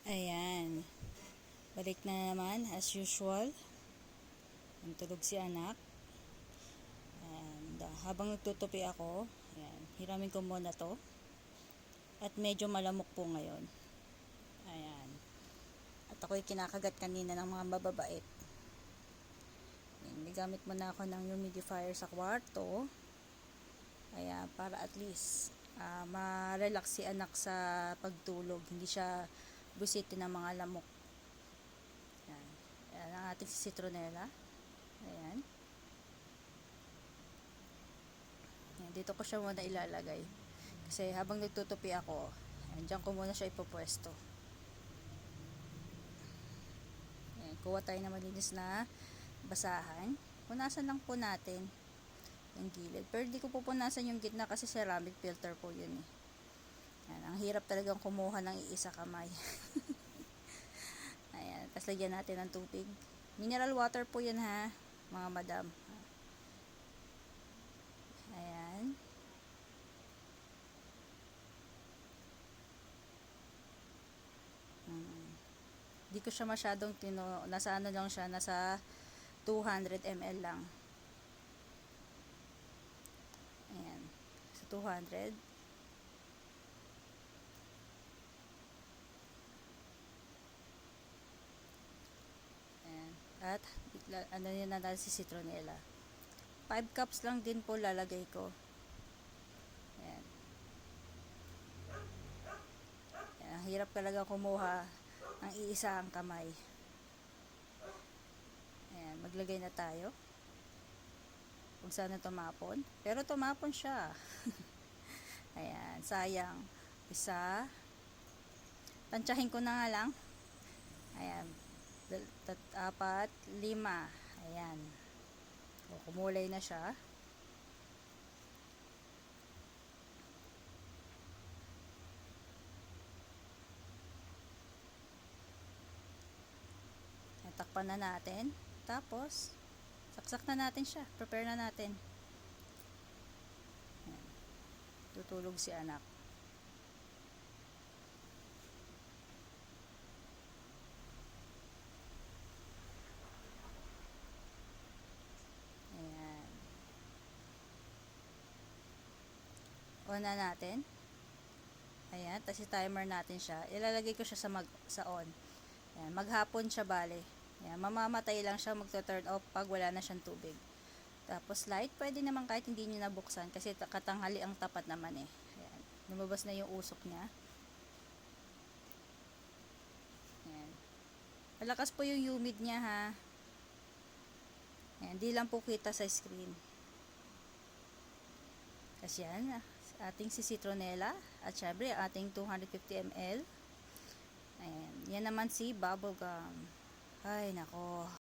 Ayan. Balik na naman as usual. Tulog si anak. And, habang nagtutupi ako, ayan, hiramin ko muna to. At medyo malamok po ngayon. Ayan. At ako'y kinakagat kanina ng mga mababait. Ayan, may gamit muna ako ng humidifier sa kwarto. Ayan, para at least ma-relax si anak sa pagtulog. Hindi siya busitin ng mga lamok. Ayan. Ayan ang ating citronella. Ayan. Ayan. Dito ko siya muna ilalagay. Kasi habang nagtutupi ako, ayan, dyan ko muna siya ipopwesto. Ayan. Kuha tayo na malinis na basahan. Punasan lang po natin yung gilid. Pero di ko pupunasan yung gitna kasi ceramic filter po yun eh. Ayan, ang hirap talagang kumuha ng iisa kamay. Ayan, tapos lagyan natin ng tubig. Mineral water po yun ha, mga madam. Ayan. Di ko siya masyadong nasa ano lang siya, nasa 200 ml lang. Ayan, sa 200. At ano yun na natin si citronella. 5 cups lang din po lalagay ko. Ayan. Ayan, ang hirap talaga kumuha ang iisang kamay. Ayan, maglagay na tayo. Huwag sana tumapon. Pero tumapon siya. Ayan, sayang. Isa. Tansyahin ko na nga lang. Ayan. 4, 5. Ayan. O, kumulay na siya. Takpan na natin. Tapos, saksak na natin siya. Prepare na natin. Ayan. Tutulog si anak. Ayan. On na natin. Ayan. Tapos timer natin siya. Ilalagay ko siya sa on. Ayan. Maghapon siya bale. Ayan. Mamamatay lang siya, magto-turn off pag wala na siyang tubig. Tapos light, pwede naman kahit hindi nyo nabuksan kasi katanghali ang tapat naman eh. Ayan. Lumabas na yung usok niya. Ayan. Malakas po yung humid niya ha. Ayan. Di lang po kita sa screen. Kasi yan, ating si citronella at syempre ating 250 ml. Ayan. Yan naman si bubble gum. Ay nako.